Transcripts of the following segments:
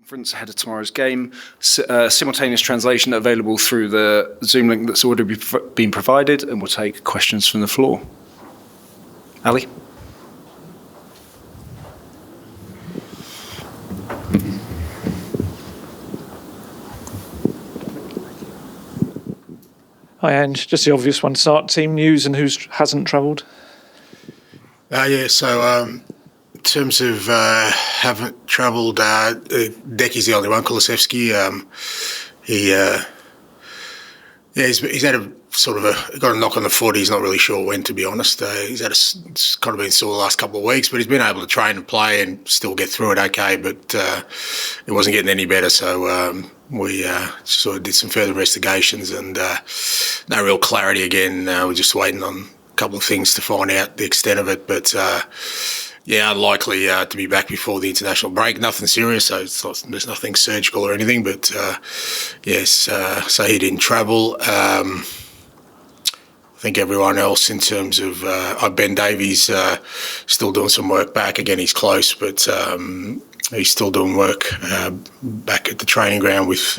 conference ahead of tomorrow's game. Simultaneous translation available through the Zoom link that's already been provided, and we'll take questions from the floor. Ali? Hi, Ange. Just the obvious one to start. Team news and who hasn't travelled? In terms of haven't travelled, Decky's the only one. Kulusevski, he's had a sort of got a knock on the foot. He's not really sure when, to be honest. He's had it's kind of been sore the last couple of weeks, but he's been able to train and play and still get through it okay. But it wasn't getting any better, so we sort of did some further investigations and no real clarity again. We're just waiting on a couple of things to find out the extent of it, but unlikely to be back before the international break. Nothing serious, so there's nothing surgical or anything, but so he didn't travel. I think everyone else in terms of Ben Davies still doing some work back. Again, he's close, but he's still doing work back at the training ground with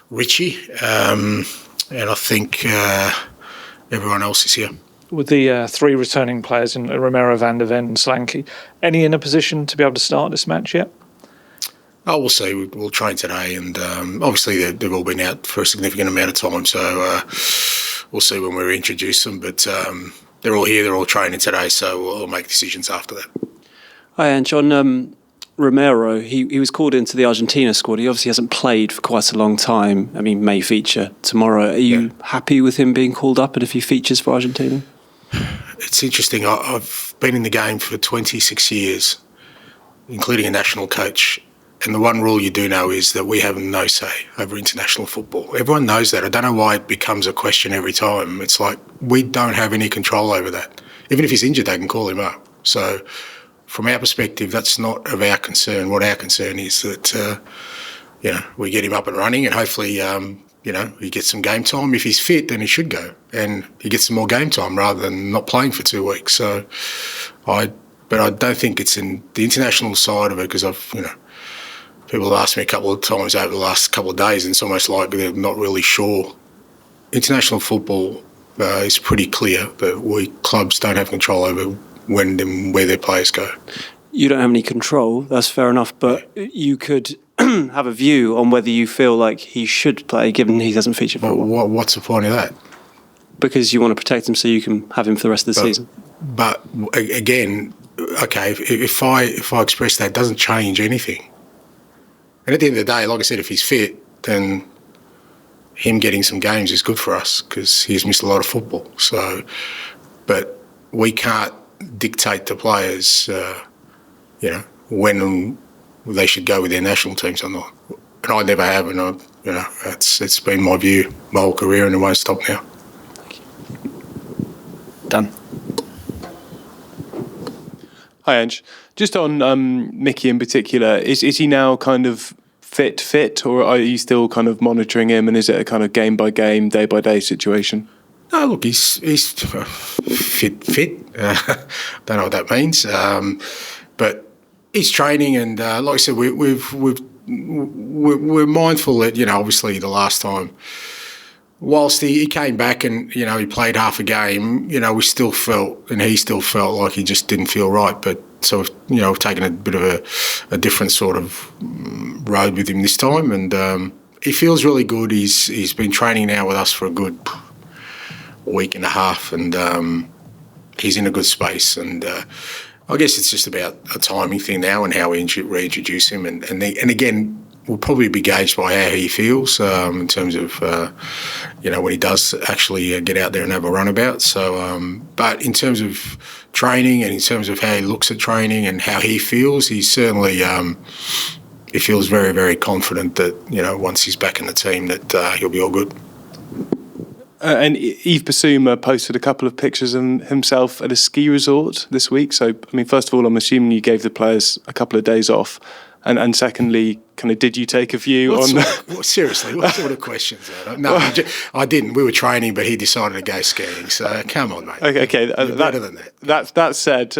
Richie. And I think everyone else is here. With the three returning players in Romero, Van der Ven and Solanke, any in a position to be able to start this match yet? Oh, we'll see. We'll train today, and obviously they've all been out for a significant amount of time, so we'll see when we introduce them. But they're all here, they're all training today, so we'll make decisions after that. Hi, Ange. On Romero, he was called into the Argentina squad. He obviously hasn't played for quite a long time. I mean, may feature tomorrow. Are you happy with him being called up and if he features for Argentina? It's interesting. I've been in the game for 26 years, including a national coach. And the one rule you do know is that we have no say over international football. Everyone knows that. I don't know why it becomes a question every time. It's like we don't have any control over that. Even if he's injured, they can call him up. So from our perspective, that's not of our concern. What our concern is that, we get him up and running and hopefully, he gets some game time. If he's fit, then he should go. And he gets some more game time rather than not playing for 2 weeks. So but I don't think it's in the international side of it because people have asked me a couple of times over the last couple of days, and it's almost like they're not really sure. International football is pretty clear that clubs don't have control over when and where their players go. You don't have any control, that's fair enough, but you could have a view on whether you feel like he should play, given he hasn't featured for a while. What's the point of that? Because you want to protect him so you can have him for the rest of the season. But again, okay, if I express that, it doesn't change anything. And at the end of the day, like I said, if he's fit, then him getting some games is good for us because he's missed a lot of football. So, but we can't dictate to players, when they should go with their national teams or not. And I never have, and it's been my view my whole career, and it won't stop now. Done. Hi, Ange. Just on Mickey in particular, is he now kind of fit, or are you still kind of monitoring him, and is it a kind of game-by-game, day-by-day situation? No, look, he's fit. Don't know what that means, but he's training, and like I said, we're mindful that obviously the last time, whilst he came back and he played half a game, we still felt, and he still felt like he just didn't feel right. But so we've taken a bit of a different sort of road with him this time, and he feels really good. He's been training now with us for a good week and a half, and he's in a good space. And I guess it's just about a timing thing now and how we reintroduce him. And again, we'll probably be gauged by how he feels in terms of, when he does actually get out there and have a runabout. So, but in terms of training and in terms of how he looks at training and how he feels, he's certainly, he feels very, very confident that, once he's back in the team that he'll be all good. And Yves Bissouma posted a couple of pictures of himself at a ski resort this week. So, I mean, first of all, I'm assuming you gave the players a couple of days off. And secondly, kind of, did you take a view Seriously, what sort of questions are that? No, I didn't. We were training, but he decided to go skiing. So come on, mate. Okay, better than that. That said,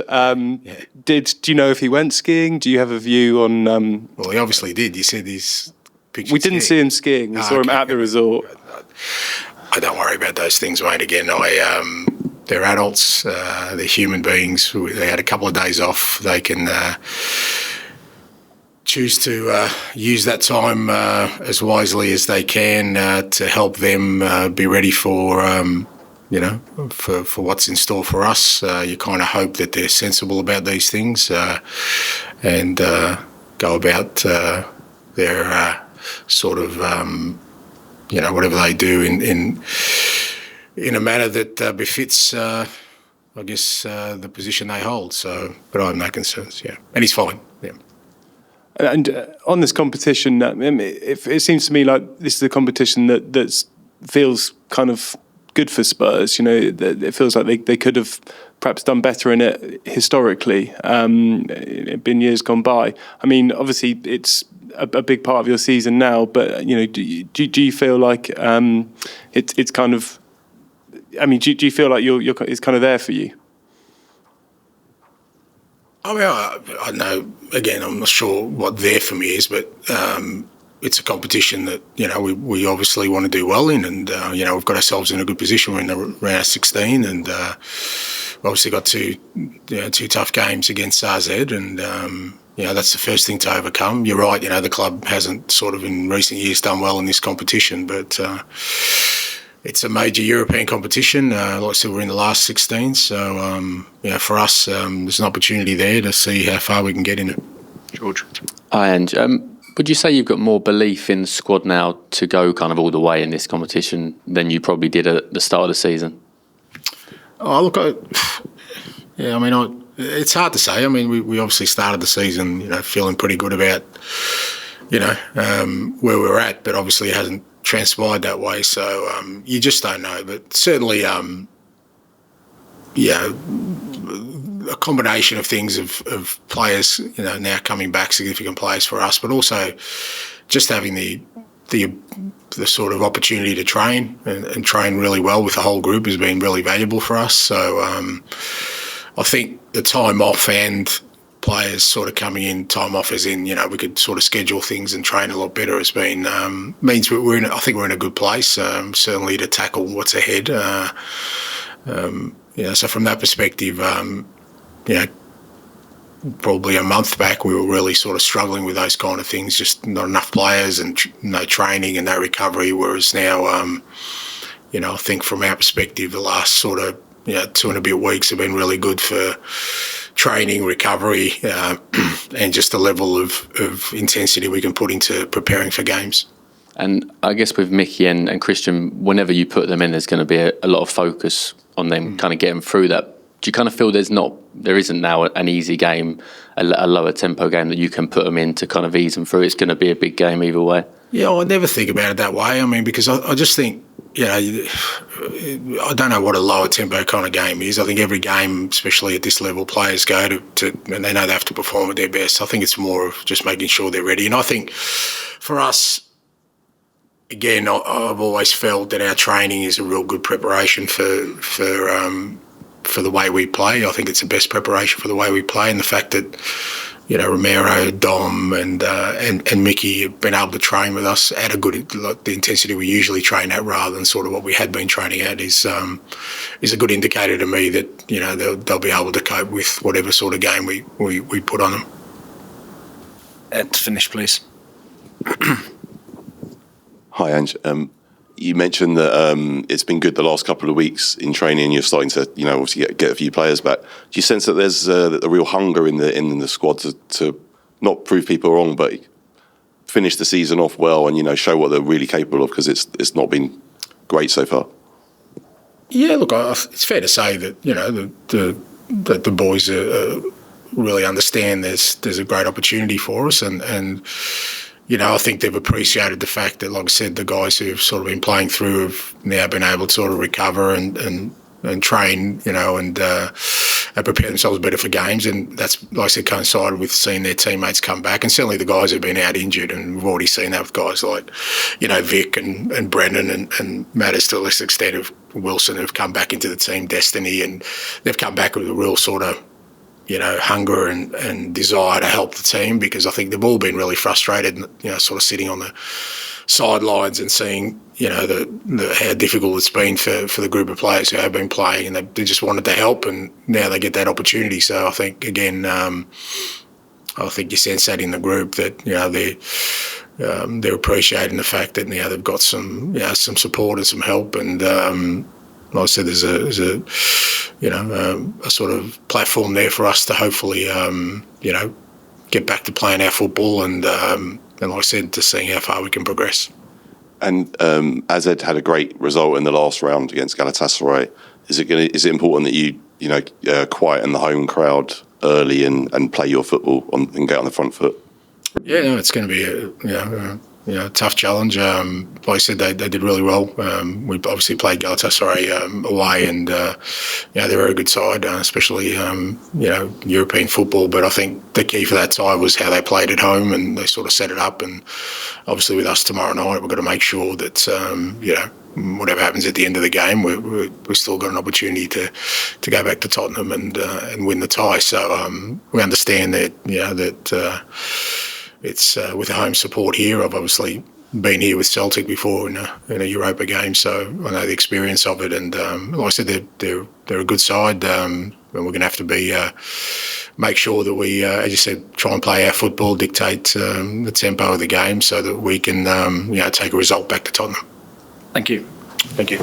do you know if he went skiing? Do you have a view on? Well, he obviously did. You said these pictures. We didn't see him skiing. We saw him at the resort. I don't worry about those things, mate. Again, they're adults. They're human beings. They had a couple of days off. They can choose to use that time as wisely as they can to help them be ready for, for what's in store for us. You kind of hope that they're sensible about these things and go about their sort of, whatever they do in a manner that befits, I guess, the position they hold. So, but I have no concerns. Yeah, and he's fine. Yeah. And on this competition, it seems to me like this is a competition that feels kind of good for Spurs. It feels like they could have perhaps done better in it historically. It's been years gone by. I mean, obviously it's a big part of your season now, but do you feel like it's kind of? I mean, do you feel like it's kind of there for you? I mean, I know, again, I'm not sure what there for me is, but it's a competition that, we obviously want to do well in, and, we've got ourselves in a good position. We're in the round of 16, and we've obviously got two tough games against AZ, and, that's the first thing to overcome. You're right, the club hasn't sort of in recent years done well in this competition, but it's a major European competition. Like I said, we're in the last 16, so for us, there's an opportunity there to see how far we can get in it. George. Hi, Ange. Would you say you've got more belief in the squad now to go kind of all the way in this competition than you probably did at the start of the season? Oh, look, it's hard to say. I mean, we obviously started the season, feeling pretty good about, where we're at, but obviously it hasn't transpired that way, so you just don't know. But certainly, a combination of things of players, now coming back, significant players for us, but also just having the sort of opportunity to train and train really well with the whole group has been really valuable for us. So I think the time off and players sort of coming in, time off as in, we could sort of schedule things and train a lot better has been, means I think we're in a good place, certainly to tackle what's ahead. So from that perspective, probably a month back we were really sort of struggling with those kind of things, just not enough players and no training and no recovery, whereas now, I think from our perspective, the last sort of 2 and a bit weeks have been really good for training, recovery, and just the level of intensity we can put into preparing for games. And I guess with Mickey and Cristian, whenever you put them in, there's going to be a lot of focus on them kind of getting through that. Do you kind of feel there isn't now an easy game, a lower tempo game that you can put them in to kind of ease them through? It's going to be a big game either way. Yeah, I never think about it that way. I mean, because I just think, I don't know what a lower tempo kind of game is. I think every game, especially at this level, players go to and they know they have to perform at their best. I think it's more of just making sure they're ready. And I think for us, again, I've always felt that our training is a real good preparation for the way we play. I think it's the best preparation for the way we play, and the fact that Romero, Dom, and Mickey have been able to train with us at the intensity we usually train at, rather than sort of what we had been training at, is a good indicator to me that they'll be able to cope with whatever sort of game we put on them. Ed, finish, please. Hi, Ange. You mentioned that it's been good the last couple of weeks in training. You're starting to, obviously get a few players back. Do you sense that there's a real hunger in the squad to not prove people wrong, but finish the season off well and show what they're really capable of? Because it's not been great so far. Yeah, look, it's fair to say that the boys really understand there's a great opportunity for us, and I think they've appreciated the fact that, like I said, the guys who've sort of been playing through have now been able to sort of recover and train, and prepare themselves better for games, and that's, like I said, coincided with seeing their teammates come back, and certainly the guys who've been out injured, and we've already seen that with guys like, Vic and Brendan and Matters to a lesser extent of Wilson, who've come back into the team destiny, and they've come back with a real sort of hunger and desire to help the team, because I think they've all been really frustrated, sort of sitting on the sidelines and seeing, how difficult it's been for the group of players who have been playing, and they just wanted to help, and now they get that opportunity. So I think, again, I think you sense that in the group that, they're appreciating the fact that, they've got some support and some help, and like I said, there's a sort of platform there for us to hopefully, get back to playing our football, and like I said, to seeing how far we can progress. And AZ had a great result in the last round against Galatasaray. Is it important that you quieten the home crowd early and play your football and get on the front foot? Yeah, no, it's going to be a tough challenge. Like I said, they did really well. We obviously played Galatasaray away, and they're a very good side, especially European football. But I think the key for that side was how they played at home, and they sort of set it up. And obviously, with us tomorrow night, we've got to make sure that whatever happens at the end of the game, we've still got an opportunity to go back to Tottenham and win the tie. So we understand that it's with the home support here. I've obviously been here with Celtic before in a Europa game, so I know the experience of it. And like I said, they're a good side, and we're going to have to make sure that we, as you said, try and play our football, dictate the tempo of the game, so that we can take a result back to Tottenham. Thank you. Thank you.